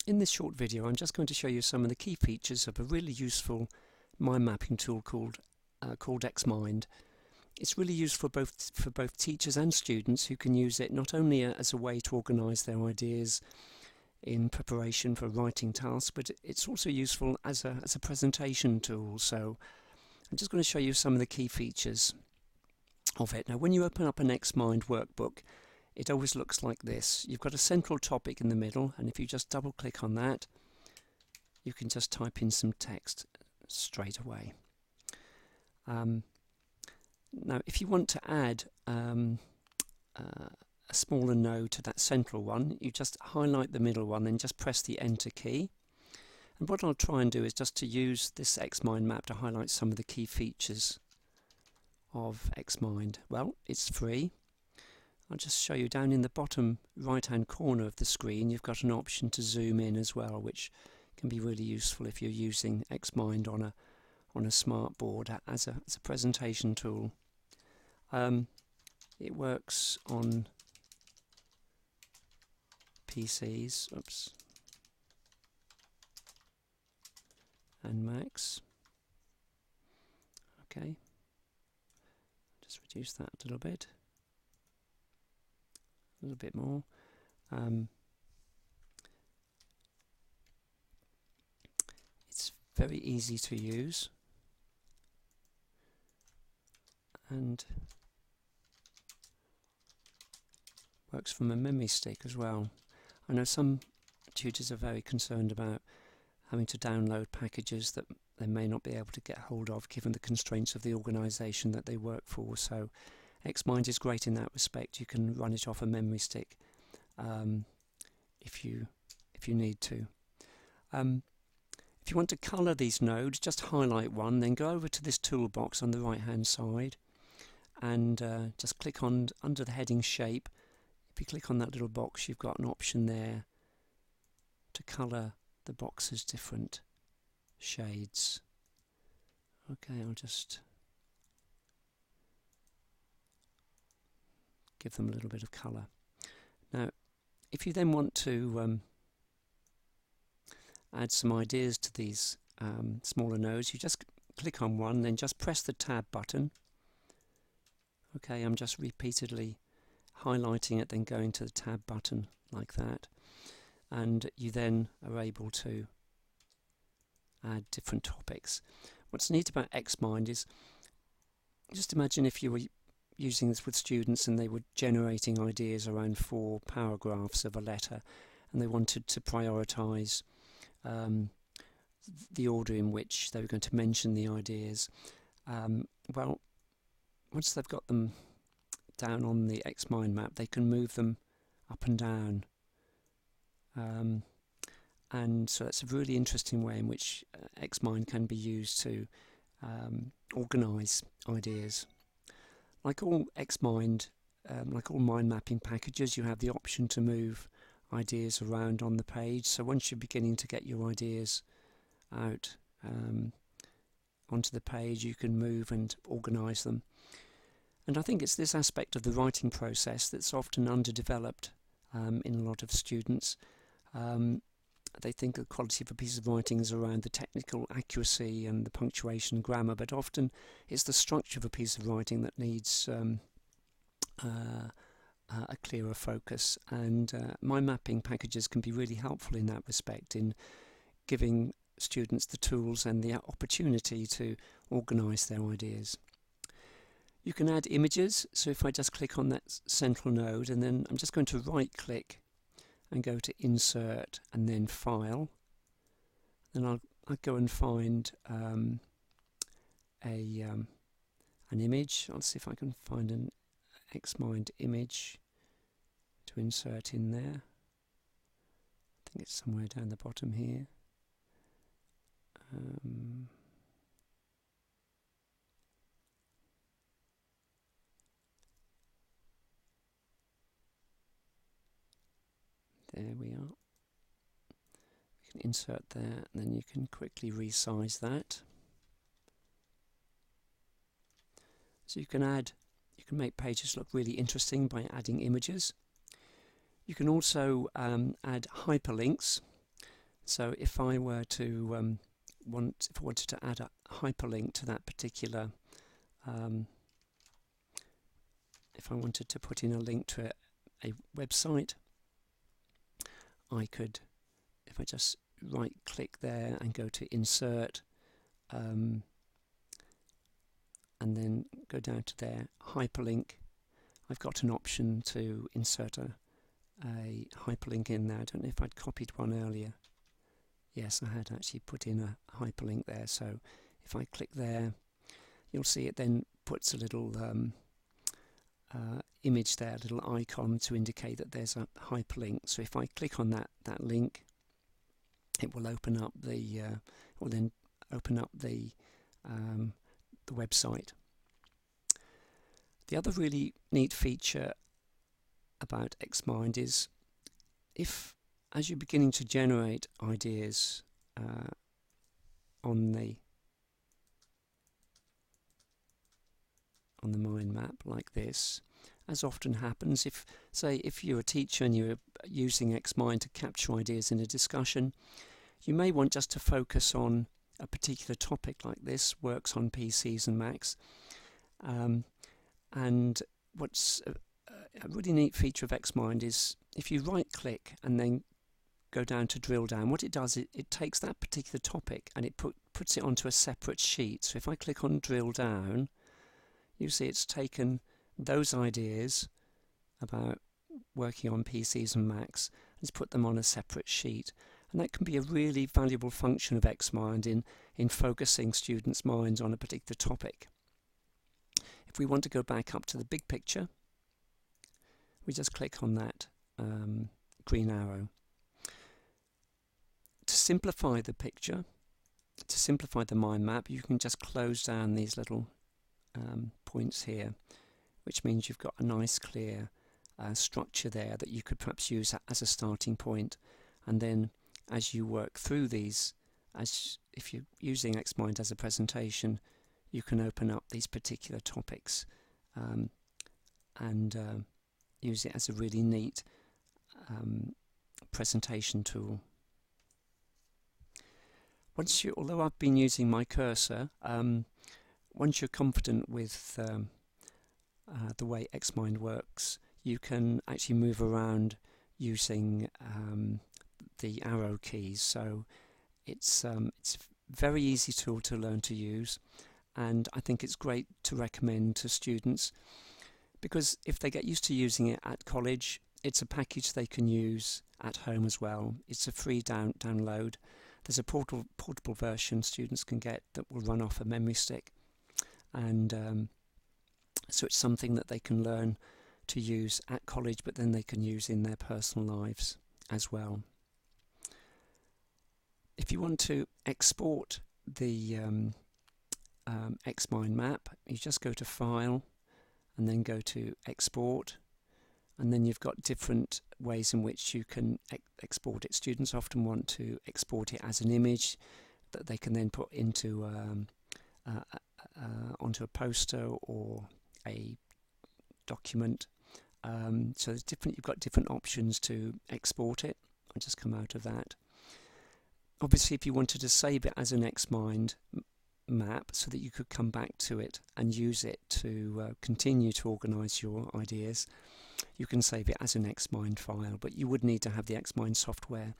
In this short video I'm just going to show you some of the key features of a really useful mind mapping tool called XMind. It's really useful for both teachers and students who can use it not only as a way to organise their ideas in preparation for writing tasks, but it's also useful as a presentation tool. So I'm just going to show you some of the key features of it. Now when you open up an XMind workbook, it always looks like this. You've got a central topic in the middle, and if you just double click on that, you can just type in some text straight away. Now if you want to add a smaller node to that central one, you just highlight the middle one and just press the enter key. And what I'll try and do is just to use this XMind map to highlight some of the key features of XMind. Well, it's free. I'll just show you down in the bottom right hand corner of the screen you've got an option to zoom in as well, which can be really useful if you're using XMind on a smart board as a presentation tool. It works on PCs and Macs. Okay, just reduce that a little bit. A little bit more. It's very easy to use and works from a memory stick as well. I know some tutors are very concerned about having to download packages that they may not be able to get hold of given the constraints of the organisation that they work for, so XMind is great in that respect. You can run it off a memory stick if you need to. If you want to colour these nodes, just highlight one, then go over to this toolbox on the right hand side and just click on under the heading shape. If you click on that little box, you've got an option there to colour the boxes different shades. Okay, I'll just give them a little bit of colour. Now if you then want to add some ideas to these smaller nodes, you just click on one, then just press the tab button. Okay, I'm just repeatedly highlighting it, then going to the tab button like that, and you then are able to add different topics. What's neat about XMind is, just imagine if you were using this with students and they were generating ideas around 4 paragraphs of a letter and they wanted to prioritise the order in which they were going to mention the ideas. Well, once they've got them down on the XMind map, they can move them up and down, and so that's a really interesting way in which XMind can be used to organise ideas. Like all XMind, like all mind mapping packages, you have the option to move ideas around on the page. So once you're beginning to get your ideas out onto the page, you can move and organise them. And I think it's this aspect of the writing process that's often underdeveloped in a lot of students. They think the quality of a piece of writing is around the technical accuracy and the punctuation and grammar, but often it's the structure of a piece of writing that needs a clearer focus, and mind mapping packages can be really helpful in that respect, in giving students the tools and the opportunity to organise their ideas. You can add images, so if I just click on that central node, and then I'm just going to right click and go to Insert and then File, then I'll go and find an image. I'll see if I can find an XMind image to insert in there. I think it's somewhere down the bottom here. There we are. We can insert there, and then you can quickly resize that. So you can make pages look really interesting by adding images. You can also add hyperlinks. So if I were to if I wanted to add a hyperlink to that particular, if I wanted to put in a link to a website, I could, if I just right click there and go to insert, and then go down to their hyperlink, I've got an option to insert a hyperlink in there. I don't know if I'd copied one earlier. Yes, I had actually put in a hyperlink there. So if I click there, you'll see it then puts a little image there, a little icon to indicate that there's a hyperlink. So if I click on that link, it will open up the the website. The other really neat feature about Xmind is, if as you're beginning to generate ideas on the mind map like this, as often happens, if you're a teacher and you're using Xmind to capture ideas in a discussion, you may want just to focus on a particular topic like this, works on PCs and Macs. And what's a really neat feature of Xmind is, if you right click and then go down to drill down, what it does, it takes that particular topic and it puts it onto a separate sheet. So if I click on drill down, you see it's taken those ideas about working on PCs and Macs and it's put them on a separate sheet. And that can be a really valuable function of Xmind in focusing students' minds on a particular topic. If we want to go back up to the big picture, we just click on that green arrow. To simplify the picture, to simplify the mind map, you can just close down these little points here, which means you've got a nice clear structure there that you could perhaps use as a starting point. And then as you work through these, if you're using Xmind as a presentation, you can open up these particular topics and use it as a really neat presentation tool. Although I've been using my cursor, once you're confident with the way Xmind works, you can actually move around using the arrow keys. So it's a very easy tool to learn to use, and I think it's great to recommend to students, because if they get used to using it at college, it's a package they can use at home as well. It's a free download. There's a portable version students can get that will run off a memory stick, and so it's something that they can learn to use at college, but then they can use in their personal lives as well. If you want to export the Xmind map, you just go to File and then go to Export, and then you've got different ways in which you can export it. Students often want to export it as an image that they can then put into onto a poster or a document. So there's you've got different options to export it. I'll just come out of that. Obviously, if you wanted to save it as an Xmind map so that you could come back to it and use it to continue to organise your ideas, you can save it as an Xmind file, but you would need to have the Xmind software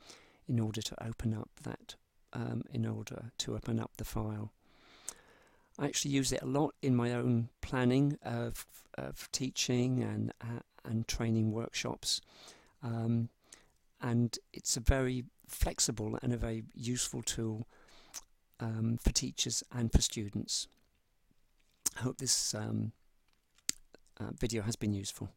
in order to open up that, open up the file. I actually use it a lot in my own planning of teaching and training workshops, and it's a very flexible and a very useful tool for teachers and for students. I hope this video has been useful.